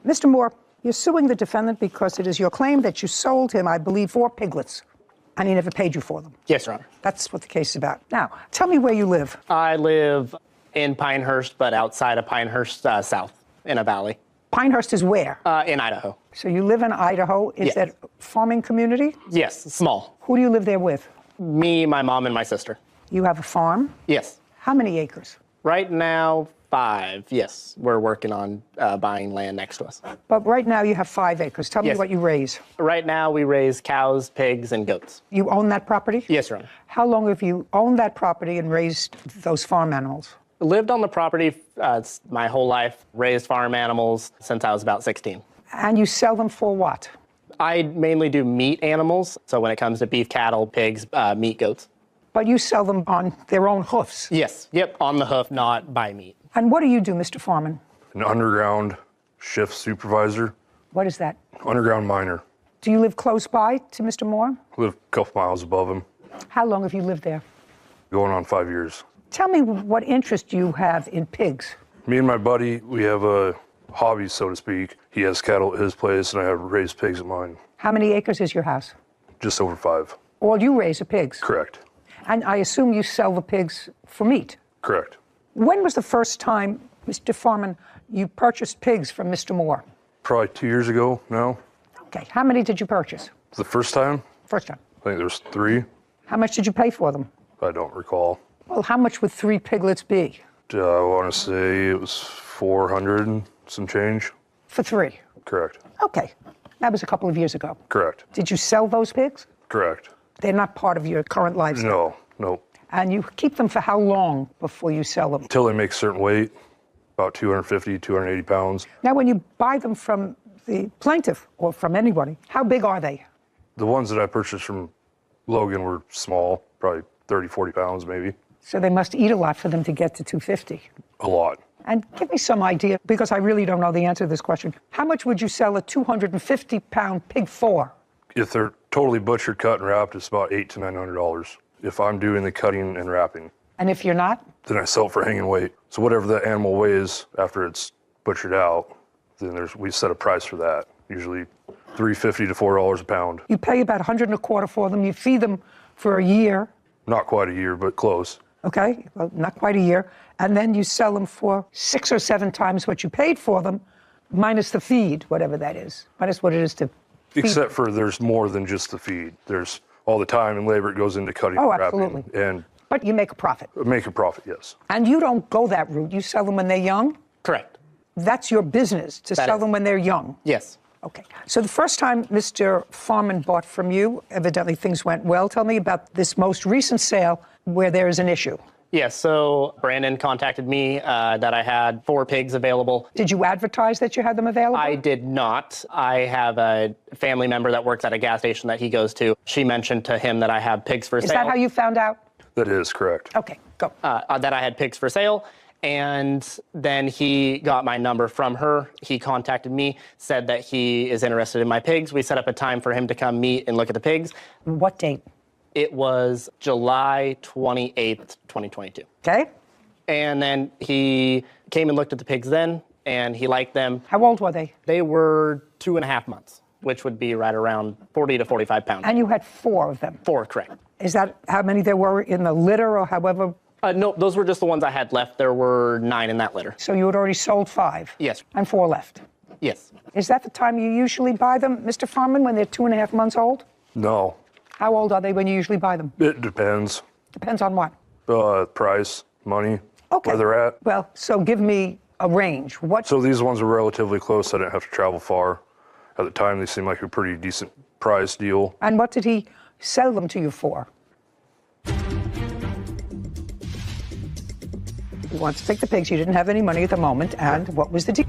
Mr. Moore, you're suing the defendant because it is your claim that you sold him, I believe, 4 piglets, and he never paid you for them. Yes, Your Honor. That's what the case is about. Now, tell me where you live. I live in Pinehurst, but outside of Pinehurst, south, in a valley. Pinehurst is where? In Idaho. So you live in Idaho. Is Yes. that a farming community? Yes, small. Who do you live there with? Me, my mom, and my sister. You have a farm? Yes. How many acres? Right now, 5. Yes, we're working on buying land next to us. But right now you have 5 acres. Tell me Yes. what you raise. Right now, we raise cows, pigs, and goats. You own that property? Yes, Your Honor. How long have you owned that property and raised those farm animals? Lived on the property my whole life, raised farm animals since I was about 16. And you sell them for what? I mainly do meat animals, so when it comes to beef, cattle, pigs, meat, goats. But you sell them on their own hoofs. Yes, yep, on the hoof, not by meat. And what do you do, Mr. Foreman? An underground shift supervisor, What is that? underground miner. Do you live close by to Mr. Moore? Live a couple miles above him, How long have you lived there? going on 5 years. Tell me what interest you have in pigs. Me and my buddy, we have a hobby, so to speak. He has cattle at his place, and I have raised pigs at mine. How many acres is your house? Just over 5. All you raise are pigs. Correct. And I assume you sell the pigs for meat. Correct. When was the first time, Mr. Foreman, you purchased pigs from Mr. Moore? Probably 2 years ago now. Okay. How many did you purchase? The first time, First time. I think there was 3. How much did you pay for them? I don't recall. Well, how much would 3 piglets be? I want to say it was 400 and some change. For 3. Correct. Okay. That was a couple of years ago. Correct. Did you sell those pigs? Correct. They're not part of your current lifestyle. No. And you keep them for how long before you sell them? Until they make a certain weight, about 250, 280 pounds. Now, when you buy them from the plaintiff or from anybody, how big are they? The ones that I purchased from Logan were small, probably 30, 40 pounds maybe. So they must eat a lot for them to get to 250. A lot. And give me some idea, because I really don't know the answer to this question. How much would you sell a 250-pound pig for? If they're totally butchered, cut, and wrapped, it's about $800 to $900. If I'm doing the cutting and wrapping, And if you're not? then I sell it for hanging weight. So whatever that animal weighs after it's butchered out, then we set a price for that. Usually $3.50 to $4 a pound. You pay about $125 for them. You feed them for a year. Not quite a year, but close. Okay, well, not quite a year. And then you sell them for 6 or 7 times what you paid for them, minus the feed, whatever that is. Minus what it is to feed. Except for there's more than just the feed. There's all the time and labor it goes into cutting and wrapping. Absolutely. And But you make a profit. make a profit, yes. And you don't go that route. You sell them when they're young? Correct. That's your business, to That sell is. them when they're young? Yes. Okay. So the first time Mr. Foreman bought from you, evidently things went well. Tell me about this most recent sale where there is an issue. Yes, so Brandon contacted me that I had 4 pigs available. Did you advertise that you had them available? I did not. I have a family member that works at a gas station that he goes to. She mentioned to him that I have pigs for sale. Is that how you found out? That is correct. Okay, go. That I had pigs for sale. And then he got my number from her. He contacted me, said that he is interested in my pigs. We set up a time for him to come meet and look at the pigs. What date? It was July 28th, 2022. Okay. And then he came and looked at the pigs then, and he liked them. How old were they? They were 2.5 months, which would be right around 40 to 45 pounds. And you had 4 of them. 4, correct. Is that how many there were in the litter or however? No, those were just the ones I had left. There were 9 in that litter. So you had already sold 5? Yes. And 4 left? Yes. Is that the time you usually buy them, Mr. Foreman, when they're 2.5 months old? No, How old are they when you usually buy them? it depends. Depends on what? Price, money, Okay. where they're at. Well, so give me a range. What? So these ones were relatively close. I didn't have to travel far. At the time, they seemed like a pretty decent price deal. And what did he sell them to you for? You want to take the pigs. You didn't have any money at the moment. And what was the deal?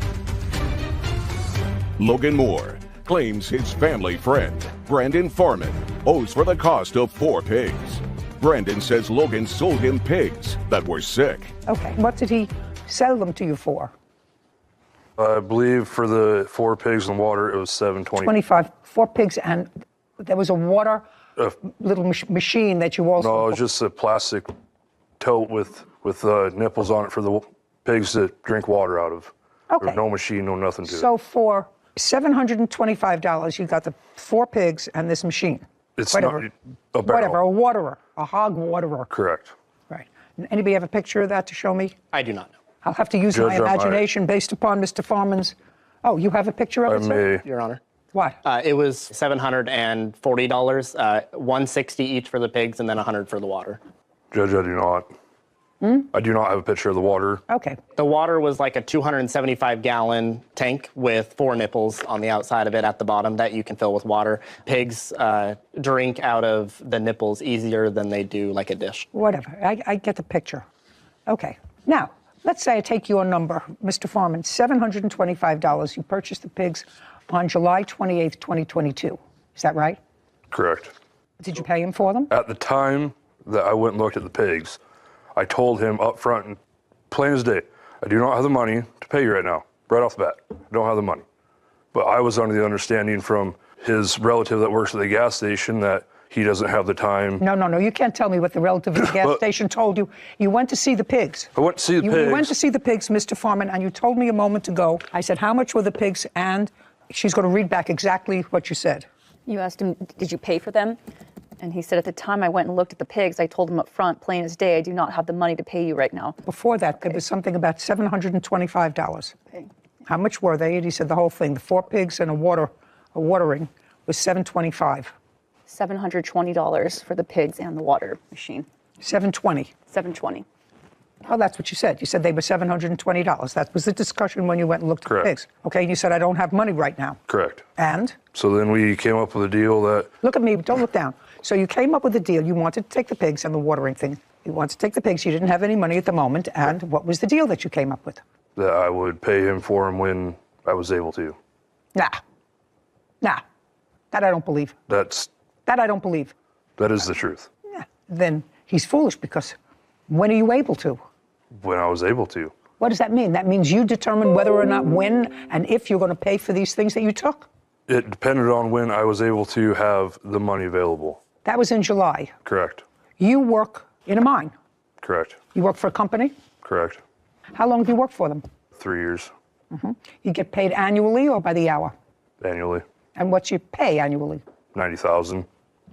Logan Moore claims his family friend, Brandon Foreman, owes for the cost of 4 pigs. Brandon says Logan sold him pigs that were sick. Okay. What did he sell them to you for? I believe for the 4 pigs in water, it was $7.20. 25, 4 pigs, and there was a water little machine that you also... No, it was just a plastic tote with nipples on it for the pigs to drink water out of. Okay. There's no machine, no nothing to it. So for $725, you got the 4 pigs and this machine. It's whatever. not a barrel. Whatever, a waterer, a hog waterer. Correct. Right. Anybody have a picture of that to show me? I do not know. I'll have to use my imagination based upon Mr. Farman's. Oh, you have a picture of it, sir? Your Honor. What? It was $740, $160 each for the pigs, and then $100 for the water. Judge, I do not. I do not have a picture of the water. Okay. The water was like a 275-gallon tank with 4 nipples on the outside of it at the bottom that you can fill with water. Pigs drink out of the nipples easier than they do like a dish. Whatever. I get the picture. Okay. Now, let's say I take your number, Mr. Farman, $725. You purchased the pigs on July 28th, 2022. Is that right? Correct. Did you pay him for them? At the time that I went and looked at the pigs, I told him up front, and plain as day, I do not have the money to pay you right now, right off the bat. I don't have the money. But I was under the understanding from his relative that works at the gas station that he doesn't have the time. No. You can't tell me what the relative at the gas station told you. You went to see the pigs. I went to see the pigs. You went to see the pigs, Mr. Farman, and you told me a moment ago. I said, how much were the pigs? And she's going to read back exactly what you said. You asked him, did you pay for them? And he said, at the time I went and looked at the pigs, I told him up front, plain as day, I do not have the money to pay you right now. Before that, there was something about $725. Okay. How much were they? And he said the whole thing, the 4 pigs and a watering was $725. $720 for the pigs and the water machine. $720. $720. Oh, that's what you said. You said they were $720. That was the discussion when you went and looked at the pigs. Okay, and you said, I don't have money right now. Correct. And? So then we came up with a deal that... Look at me, don't look down. So you came up with a deal. You wanted to take the pigs and the watering thing. You wanted to take the pigs. You didn't have any money at the moment. And what was the deal that you came up with? That I would pay him for him when I was able to. Nah. That I don't believe. That I don't believe. That is the truth. Yeah. Then he's foolish because when are you able to? When I was able to. What does that mean? That means you determine whether or not when and if you're going to pay for these things that you took? It depended on when I was able to have the money available. That was in July. Correct. You work in a mine. Correct. You work for a company? Correct. How long do you work for them? 3 years. Mm-hmm. You get paid annually or by the hour? Annually. And what's your pay annually? $90,000,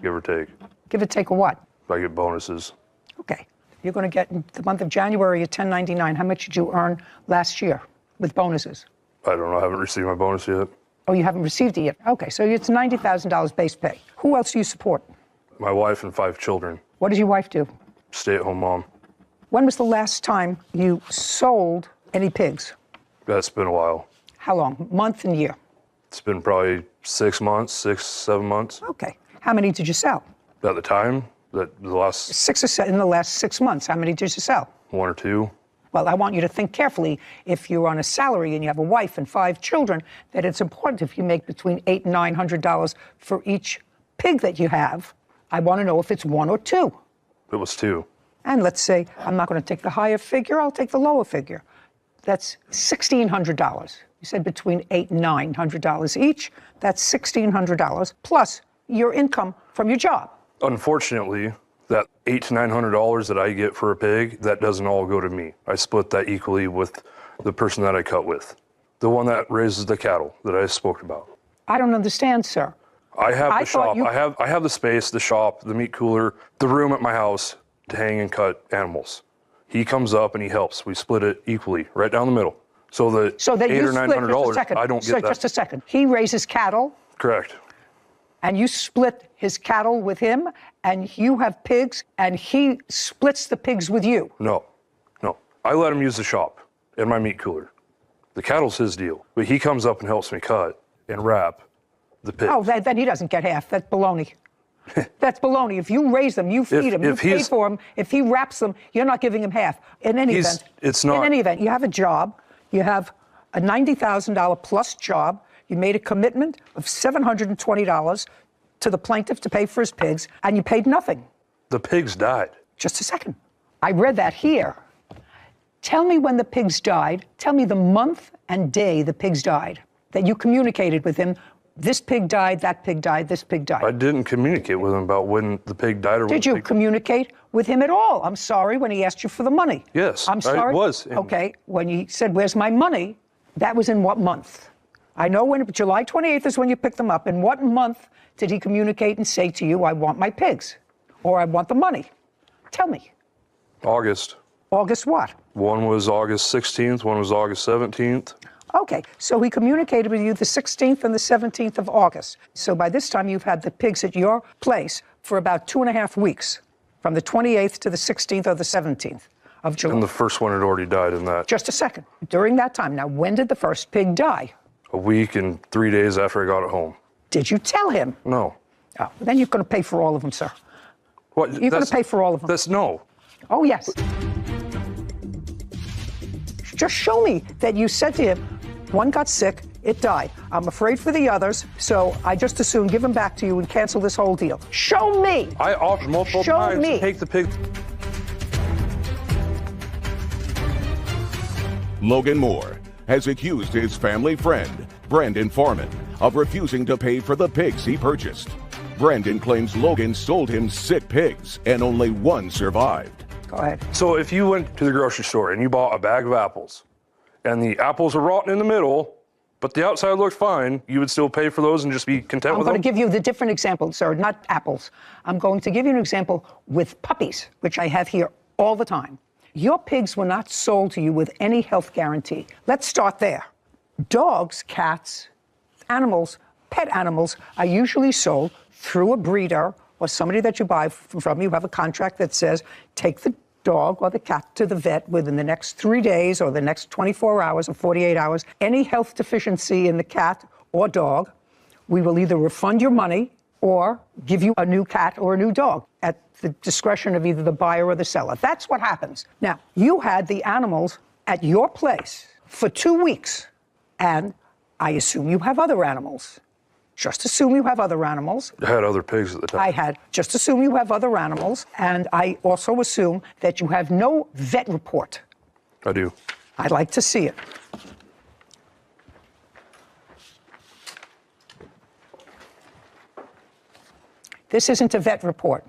give or take. Give or take a what? I get bonuses. Okay. You're going to get, in the month of January, a $10.99. How much did you earn last year with bonuses? I don't know. I haven't received my bonus yet. Oh, you haven't received it yet? Okay, so it's $90,000 base pay. Who else do you support? My wife and 5 children. What does your wife do? Stay-at-home mom. When was the last time you sold any pigs? That's been a while. How long? Month and year? It's been probably 6 months, 7 months. Okay. How many did you sell? At the time, the last... 6 or 7 in the last 6 months. How many did you sell? 1 or 2. Well, I want you to think carefully. If you're on a salary and you have a wife and 5 children, that it's important if you make between $800 and $900 for each pig that you have. I want to know if it's 1 or 2. It was 2. And let's say I'm not going to take the higher figure, I'll take the lower figure. That's $1,600. You said between $800 and $900 each. That's $1,600 plus your income from your job. Unfortunately, that $800 to $900 that I get for a pig, that doesn't all go to me. I split that equally with the person that I cut with, the one that raises the cattle that I spoke about. I don't understand, sir. I have the shop. I have the space, the shop, the meat cooler, the room at my house to hang and cut animals. He comes up and he helps. We split it equally, right down the middle. So the $800 or $900, I don't get that. Just a second. He raises cattle. Correct. And you split his cattle with him, and you have pigs, and he splits the pigs with you. No. I let him use the shop and my meat cooler. The cattle's his deal. But he comes up and helps me cut and wrap the pigs. Oh, then he doesn't get half. That's baloney. That's baloney. If you raise them, you feed them, you pay for them. If he wraps them, you're not giving him half. In any event, in any event, you have a job. You have a $90,000 plus job. You made a commitment of $720 to the plaintiff to pay for his pigs, and you paid nothing. The pigs died. Just a second. I read that here. Tell me when the pigs died. Tell me the month and day the pigs died, that you communicated with him. This pig died, that pig died, this pig died. I didn't communicate with him about when the pig died or when. Did you communicate with him at all? I'm sorry, when he asked you for the money. Yes, I'm sorry. I was. Okay, when he said, where's my money? That was in what month? I know when July 28th is when you picked them up. In what month did he communicate and say to you, I want my pigs, or I want the money? Tell me. August. August what? One was August 16th, one was August 17th. Okay, so he communicated with you the 16th and the 17th of August. So by this time, you've had the pigs at your place for about 2.5 weeks, from the 28th to the 16th or the 17th of July. And the first one had already died in that. Just a second. During that time, now, when did the first pig die? A week and 3 days after I got it home. Did you tell him? No. Oh, then you're going to pay for all of them, sir. What? You're going to pay for all of them. That's no. Oh, yes. Just show me that you said to him, one got sick, it died. I'm afraid for the others, so I just as soon give them back to you and cancel this whole deal. Show me! I offered multiple times to take the pig. Logan Moore has accused his family friend, Brandon Foreman, of refusing to pay for the pigs he purchased. Brandon claims Logan sold him sick pigs and only one survived. Go ahead. So if you went to the grocery store and you bought a bag of apples, and the apples are rotten in the middle, but the outside looked fine, you would still pay for those and just be content with them? I'm going to give you the different example, sir, not apples. I'm going to give you an example with puppies, which I have here all the time. Your pigs were not sold to you with any health guarantee. Let's start there. Dogs, cats, animals, pet animals are usually sold through a breeder or somebody that you buy from. You have a contract that says, take the dog or the cat to the vet within the next 3 days or the next 24 hours or 48 hours. Any health deficiency in the cat or dog, we will either refund your money or give you a new cat or a new dog at the discretion of either the buyer or the seller. That's what happens. Now, you had the animals at your place for 2 weeks, and I assume you have other animals. Just assume you have other animals. I had other pigs at the time. Just assume you have other animals, and I also assume that you have no vet report. I do. I'd like to see it. This isn't a vet report.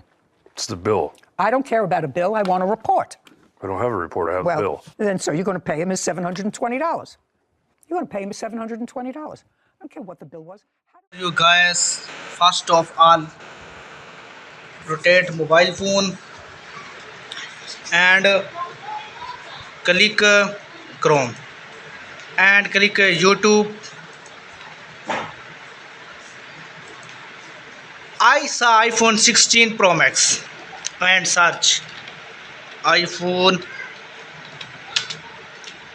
It's the bill. I don't care about a bill. I want a report. I don't have a report. I have a bill. Then, sir, you're going to pay him his $720. You're going to pay him his $720. I don't care what the bill was. You guys, first of all, rotate mobile phone and click Chrome and click YouTube. I saw iPhone 16 Pro Max and search iPhone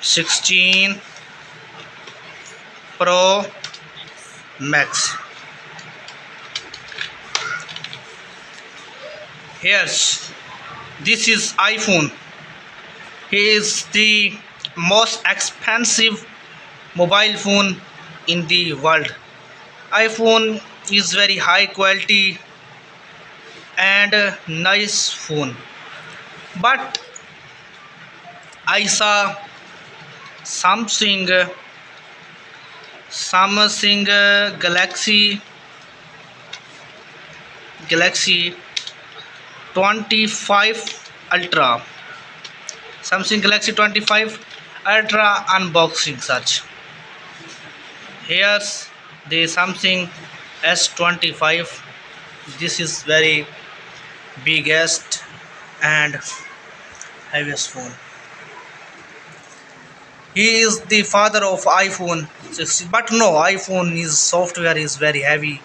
16 Pro Max. Here's this is iPhone. He is the most expensive mobile phone in the world. iPhone is very high quality and nice phone, but I saw Samsung Galaxy 25 Ultra. Samsung Galaxy 25 Ultra unboxing search. Here's the Samsung S25. This is very biggest and heaviest phone. He is the father of iPhone 16, but no, iPhone is software is very heavy,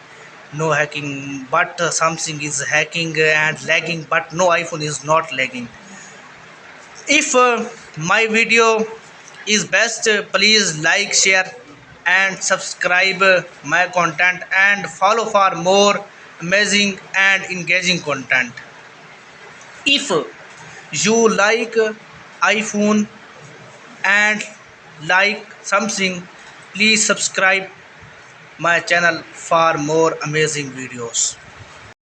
no hacking, but Samsung is hacking and lagging, but no, iPhone is not lagging. If my video is best, please like, share and subscribe my content and follow for more amazing and engaging content. If you like iPhone and like Samsung, please subscribe my channel for more amazing videos.